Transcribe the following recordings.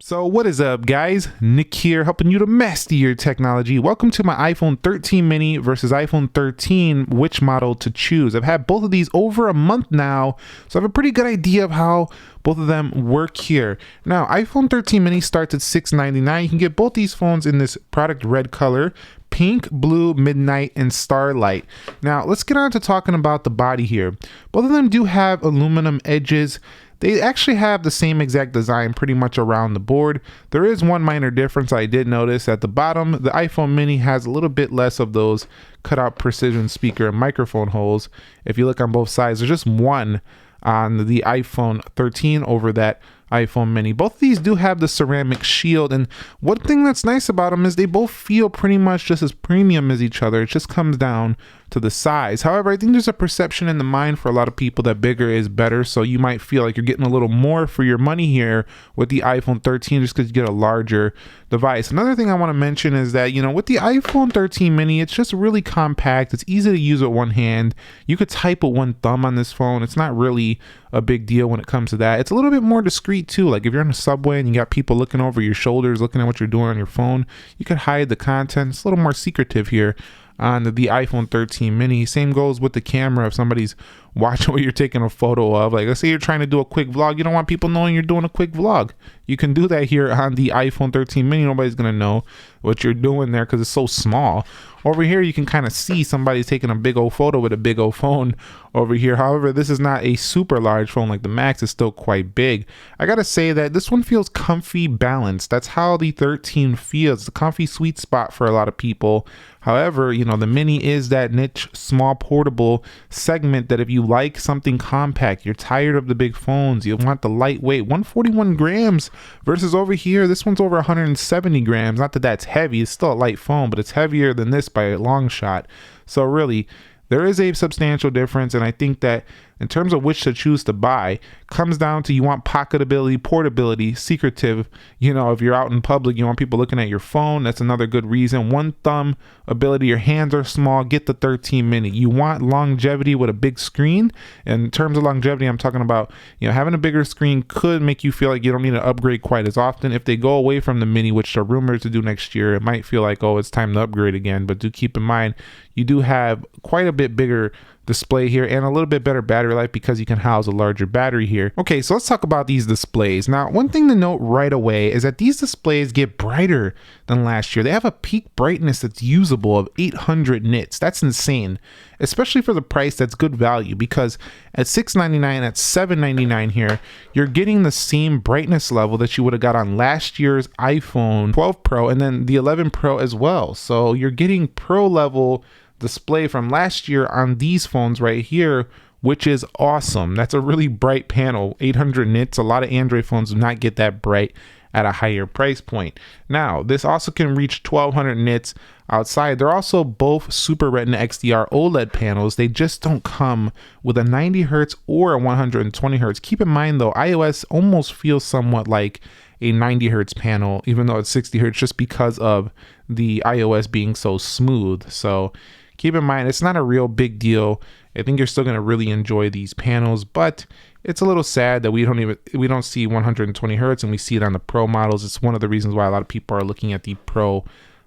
So what is up, guys? Nick here, helping you to master your technology. Welcome to my iPhone 13 mini versus iPhone 13, which model to choose. I've had both of these over a month now, so I have a pretty good idea of how both of them work here. Now, iPhone 13 mini starts at $699. You can get both these phones in this product red color, pink, blue, midnight, and starlight. Now, let's get on to talking about the body here. Both of them do have aluminum edges. They actually have the same exact design pretty much around the board. There is one minor difference I did notice at the bottom. The iPhone mini has a little bit less of those cutout precision speaker and microphone holes. If you look on both sides, there's just one on the iPhone 13 over that iPhone mini. Both of these do have the ceramic shield, and one thing that's nice about them is they both feel pretty much just as premium as each other. It just comes down to the size. However, I think there's a perception in the mind for a lot of people that bigger is better, so you might feel like you're getting a little more for your money here with the iPhone 13 just because you get a larger device. Another thing I want to mention is that, with the iPhone 13 mini, it's just really compact. It's easy to use with one hand. You could type with one thumb on this phone. It's not really a big deal when it comes to that. It's a little bit more discreet too. Like if you're on a subway and you got people looking over your shoulders, looking at what you're doing on your phone, you could hide the content. It's a little more secretive here on the iPhone 13 mini. Same goes with the camera. If somebody's watching what you're taking a photo of, like let's say you're trying to do a quick vlog, you don't want people knowing you're doing a quick vlog. You can do that here on the iPhone 13 mini. Nobody's gonna know what you're doing there because it's so small. Over here you can kind of see somebody's taking a big old photo with a big old phone over here. However, this is not a super large phone like the Max. Is still quite big. I gotta say that this one feels comfy balanced. That's how the 13 feels. It's a comfy sweet spot for a lot of people. However, the mini is that niche small portable segment that if you like something compact, you're tired of the big phones, you want the lightweight, 141 grams versus over here this one's over 170 grams. Not that that's heavy, it's still a light phone, but it's heavier than this by a long shot. So really there is a substantial difference, and I think that in terms of which to choose to buy, comes down to you want pocketability, portability, secretive. If you're out in public, you want people looking at your phone. That's another good reason. One thumb ability, your hands are small, get the 13 mini. You want longevity with a big screen. And in terms of longevity, I'm talking about, having a bigger screen could make you feel like you don't need to upgrade quite as often. If they go away from the mini, which are rumored to do next year, it might feel like, oh, it's time to upgrade again. But do keep in mind, you do have quite a bit bigger display here and a little bit better battery life because you can house a larger battery here. Okay, so let's talk about these displays. Now, one thing to note right away is that these displays get brighter than last year. They have a peak brightness that's usable of 800 nits. That's insane, especially for the price. That's good value because at $699, at $799 here, you're getting the same brightness level that you would have got on last year's iPhone 12 Pro and then the 11 Pro as well. So you're getting pro level display from last year on these phones right here, which is awesome. That's a really bright panel, 800 nits. A lot of Android phones do not get that bright at a higher price point. Now, this also can reach 1200 nits outside. They're also both Super Retina XDR OLED panels. They just don't come with a 90 hertz or a 120 hertz. Keep in mind though, iOS almost feels somewhat like a 90 hertz panel, even though it's 60 hertz, just because of the iOS being so smooth. So keep in mind, it's not a real big deal. I think you're still going to really enjoy these panels, but it's a little sad that we don't see 120 hertz and we see it on the Pro models. It's one of the reasons why a lot of people are looking at the Pro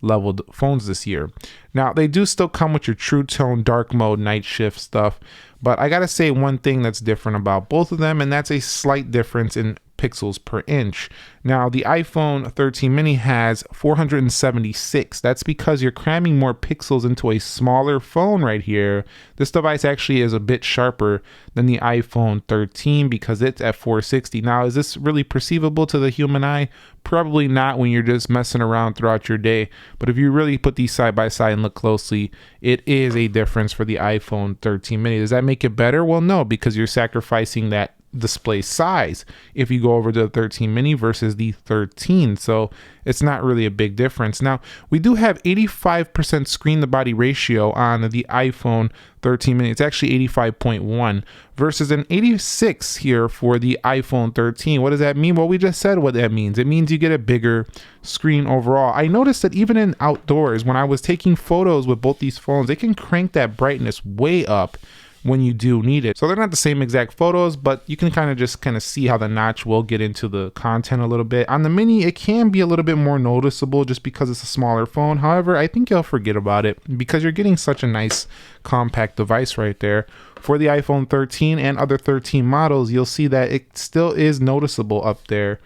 leveled phones this year. Now, they do still come with your True Tone, dark mode, night shift stuff, but I got to say one thing that's different about both of them, and that's a slight difference in pixels per inch. Now, the iPhone 13 mini has 476. That's because you're cramming more pixels into a smaller phone right here. This device actually is a bit sharper than the iPhone 13 because it's at 460. Now, is this really perceivable to the human eye? Probably not when you're just messing around throughout your day. But if you really put these side by side and look closely, it is a difference for the iPhone 13 mini. Does that make it better? Well, no, because you're sacrificing that display size if you go over to the 13 mini versus the 13. So it's not really a big difference. Now, we do have 85% screen to body ratio on the iPhone 13 mini. It's actually 85.1 versus an 86 here for the iPhone 13. What does that mean? Well, we just said what that means. It means you get a bigger screen overall. I noticed that even in outdoors, when I was taking photos with both these phones, they can crank that brightness way up when you do need it. So they're not the same exact photos, but you can kind of see how the notch will get into the content a little bit. On the mini, it can be a little bit more noticeable just because it's a smaller phone. However, I think you'll forget about it because you're getting such a nice compact device right there. For the iPhone 13 and other 13 models, you'll see that it still is noticeable up there.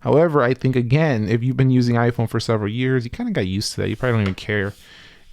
However, I think, again, if you've been using iPhone for several years, you kind of got used to that. You probably don't even care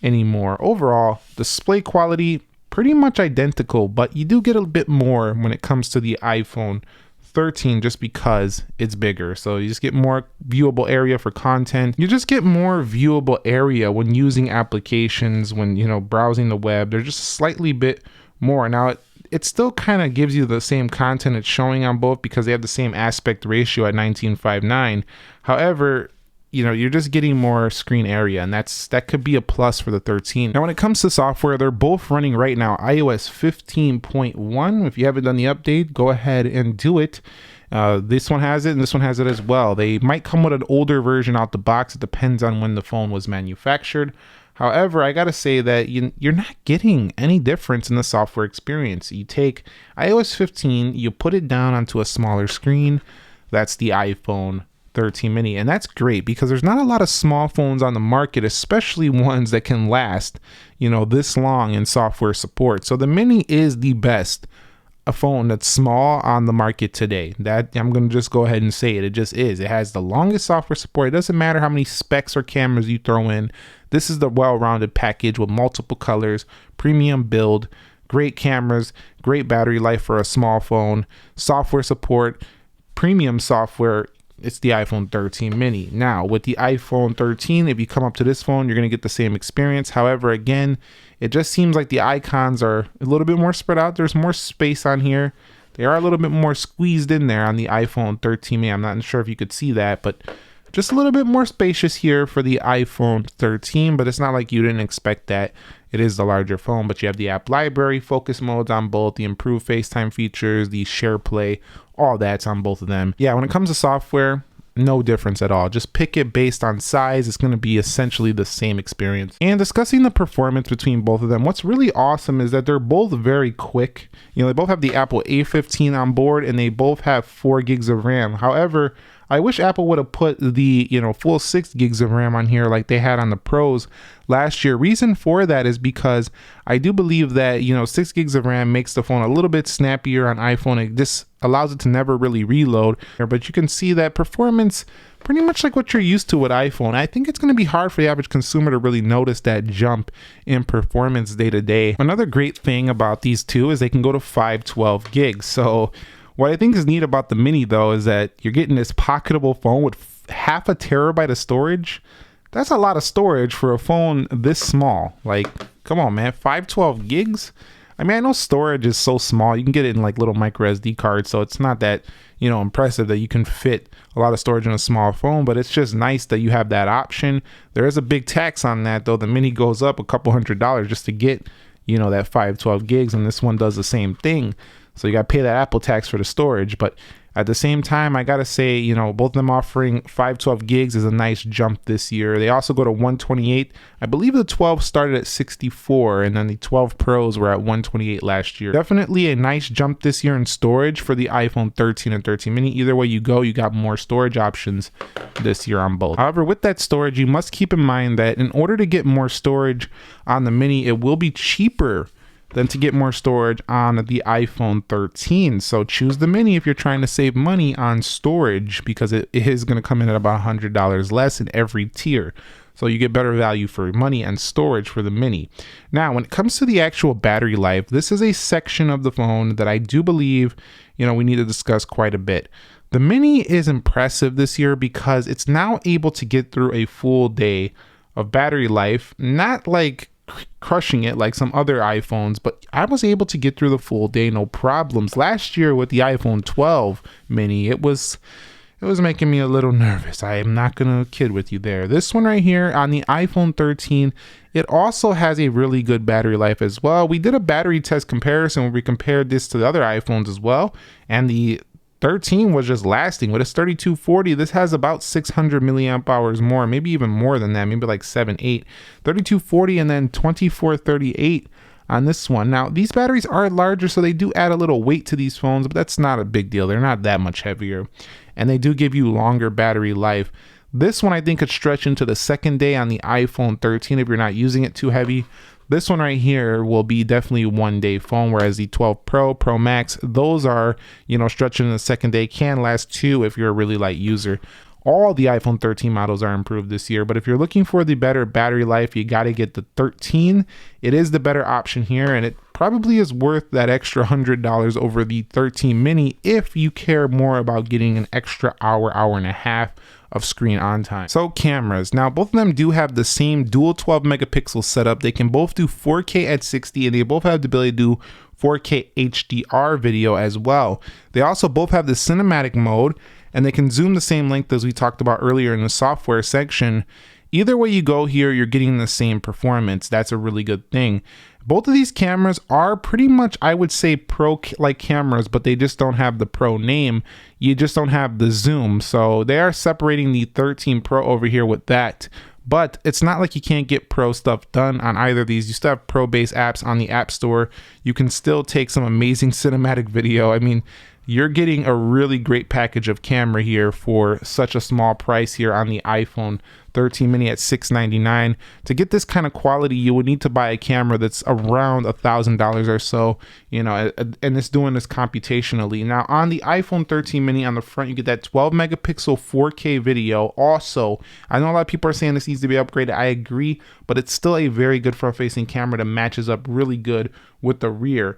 anymore. Overall, display quality, pretty much identical, but you do get a bit more when it comes to the iPhone 13 just because it's bigger. So you just get more viewable area for content. You just get more viewable area when using applications, when, you know, browsing the web. They're just slightly bit more. Now, it still kind of gives you the same content it's showing on both because they have the same aspect ratio at 19:9. However, you know, you're just getting more screen area, and that could be a plus for the 13. Now, when it comes to software, they're both running right now iOS 15.1. If you haven't done the update, go ahead and do it. This one has it, and this one has it as well. They might come with an older version out the box. It depends on when the phone was manufactured. However, I gotta say that you're not getting any difference in the software experience. You take iOS 15, you put it down onto a smaller screen. That's the iPhone 13 mini, and that's great because there's not a lot of small phones on the market, especially ones that can last, you know, this long in software support. So the mini is the best a phone that's small on the market today. That I'm going to just go ahead and say it. It just is. It has the longest software support. It doesn't matter how many specs or cameras you throw in. This is the well-rounded package with multiple colors, premium build, great cameras, great battery life for a small phone, software support, premium software. It's the iPhone 13 mini. Now, with the iPhone 13, if you come up to this phone, you're going to get the same experience. However, again, it just seems like the icons are a little bit more spread out. There's more space on here. They are a little bit more squeezed in there on the iPhone 13 mini. I'm not sure if you could see that, but just a little bit more spacious here for the iPhone 13, but it's not like you didn't expect that. It is the larger phone, but you have the app library, focus modes on both, the improved FaceTime features, the share play, all that's on both of them. Yeah, when it comes to software, no difference at all. Just pick it based on size. It's going to be essentially the same experience. And discussing the performance between both of them, what's really awesome is that they're both very quick. You know, they both have the Apple A15 on board and they both have 4 gigs of RAM. However, I wish Apple would have put the, you know, full 6 gigs of RAM on here like they had on the Pros last year. Reason for that is because I do believe that, you know, 6 gigs of RAM makes the phone a little bit snappier on iPhone. It just allows it to never really reload. But you can see that performance pretty much like what you're used to with iPhone. I think it's going to be hard for the average consumer to really notice that jump in performance day to day. Another great thing about these two is they can go to 512 gigs. So what I think is neat about the mini though is that you're getting this pocketable phone with half a terabyte of storage. That's a lot of storage for a phone this small. Like, come on, man, 512 gigs? I mean, I know storage is so small. You can get it in like little micro SD cards, so it's not that, you know, impressive that you can fit a lot of storage in a small phone, but it's just nice that you have that option. There is a big tax on that though. The mini goes up a couple $100 just to get, you know, that 512 gigs, and this one does the same thing. So you got to pay that Apple tax for the storage. But at the same time, I got to say, you know, both of them offering 512 gigs is a nice jump this year. They also go to 128. I believe the 12 started at 64, and then the 12 Pros were at 128 last year. Definitely a nice jump this year in storage for the iPhone 13 and 13 mini. Either way you go, you got more storage options this year on both. However, with that storage, you must keep in mind that in order to get more storage on the mini, it will be cheaper than to get more storage on the iPhone 13. So choose the mini if you're trying to save money on storage, because it is going to come in at about $100 less in every tier. So you get better value for money and storage for the mini. Now, when it comes to the actual battery life, this is a section of the phone that I do believe, you know, we need to discuss quite a bit. The mini is impressive this year because it's now able to get through a full day of battery life, not like crushing it like some other iPhones, but I was able to get through the full day, no problems. Last year with the iPhone 12 mini, it was making me a little nervous. I am not gonna kid with you there. This one right here on the iPhone 13, it also has a really good battery life as well. We did a battery test comparison where we compared this to the other iPhones as well, and the 13 was just lasting. With its 3240, this has about 600 milliamp hours more, maybe even more than that, maybe like 7, 8. 3240 and then 2438 on this one. Now, these batteries are larger, so they do add a little weight to these phones, but that's not a big deal. They're not that much heavier, and they do give you longer battery life. This one I think could stretch into the second day on the iPhone 13 if you're not using it too heavy. This one right here will be definitely 1 day phone, whereas the 12 Pro Max, those are, stretching in the second day, can last 2 if you're a really light user. All the iPhone 13 models are improved this year, but if you're looking for the better battery life, you got to get the 13. It is the better option here, and it probably is worth that extra $100 over the 13 mini if you care more about getting an extra hour and a half of screen on time. So cameras, now both of them do have the same dual 12 megapixel setup. They can both do 4K at 60, and they both have the ability to do 4K HDR video as well. They also both have the cinematic mode, and they can zoom the same length as we talked about earlier in the software section. Either way you go here, you're getting the same performance. That's a really good thing. Both of these cameras are pretty much, I would say, pro-like cameras, but they just don't have the Pro name. You just don't have the zoom. So they are separating the 13 Pro over here with that. But it's not like you can't get Pro stuff done on either of these. You still have Pro-based apps on the App Store. You can still take some amazing cinematic video. I mean, you're getting a really great package of camera here for such a small price here on the iPhone 13 mini at $699. To get this kind of quality, you would need to buy a camera that's around $1,000 or so, and it's doing this computationally. Now on the iPhone 13 mini on the front, you get that 12 megapixel 4K video. Also, I know a lot of people are saying this needs to be upgraded. I agree, but it's still a very good front facing camera that matches up really good with the rear.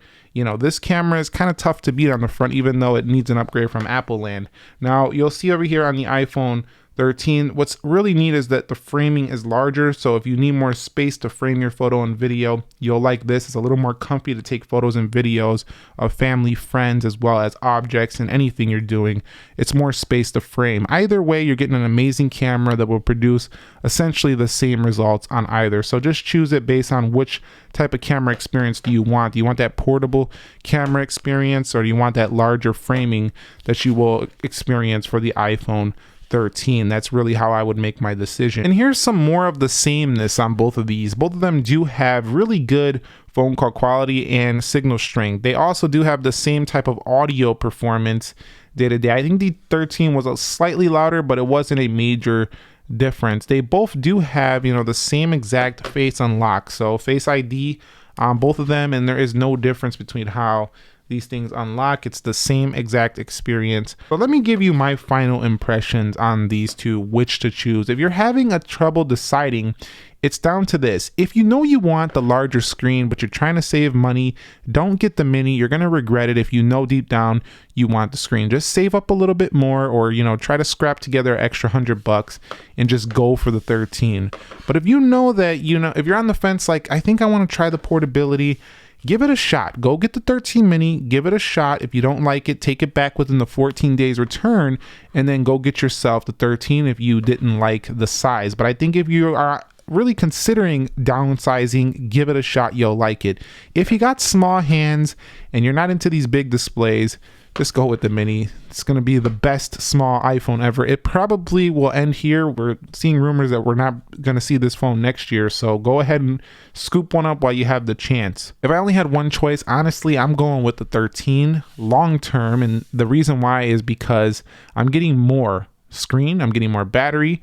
This camera is kind of tough to beat on the front, even though it needs an upgrade from Apple land. Now you'll see over here on the iPhone 13, what's really neat is that the framing is larger, so if you need more space to frame your photo and video, you'll like this. It's a little more comfy to take photos and videos of family, friends, as well as objects and anything you're doing. It's more space to frame. Either way, you're getting an amazing camera that will produce essentially the same results on either. So just choose it based on which type of camera experience do you want. Do you want that portable camera experience, or do you want that larger framing that you will experience for the iPhone 13? That's really how I would make my decision. And here's some more of the sameness on both of these. Both of them do have really good phone call quality and signal strength. They also do have the same type of audio performance day to day. I think the 13 was a slightly louder, but it wasn't a major difference. They both do have, the same exact face unlock. So Face ID on both of them, and there is no difference between how these things unlock. It's the same exact experience. But let me give you my final impressions on these two, which to choose. If you're having a trouble deciding, it's down to this. If you know you want the larger screen, but you're trying to save money, don't get the mini. You're going to regret it if you know deep down you want the screen. Just save up a little bit more, or, try to scrap together an extra $100 and just go for the 13. But if you know that, if you're on the fence, like, I think I want to try the portability, give it a shot. Go get the 13 mini, give it a shot. If you don't like it, take it back within the 14 days return, and then go get yourself the 13 if you didn't like the size. But I think if you are really considering downsizing, give it a shot. You'll like it. If you got small hands and you're not into these big displays, just go with the mini. It's going to be the best small iPhone ever. It probably will end here. We're seeing rumors that we're not going to see this phone next year, so go ahead and scoop one up while you have the chance. If I only had one choice, honestly, I'm going with the 13 long term, and the reason why is because I'm getting more screen, I'm getting more battery,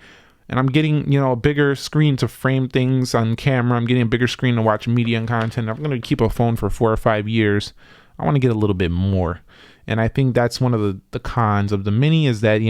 and I'm getting, a bigger screen to frame things on camera. I'm getting a bigger screen to watch media and content. I'm going to keep a phone for 4 or 5 years. I want to get a little bit more. And I think that's one of the cons of the mini, is that,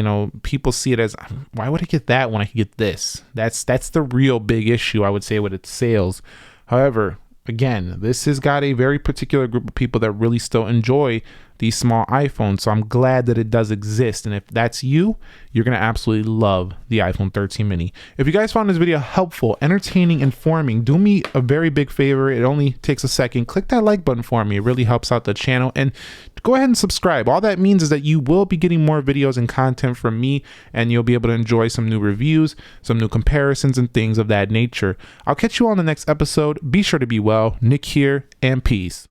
people see it as, why would I get that when I could get this? That's the real big issue, I would say, with its sales. However, again, this has got a very particular group of people that really still enjoy these small iPhones. So I'm glad that it does exist. And if that's you, you're going to absolutely love the iPhone 13 mini. If you guys found this video helpful, entertaining, informing, do me a very big favor. It only takes a second. Click that like button for me. It really helps out the channel. And go ahead and subscribe. All that means is that you will be getting more videos and content from me, and you'll be able to enjoy some new reviews, some new comparisons, and things of that nature. I'll catch you on the next episode. Be sure to be well. Nick here, and peace.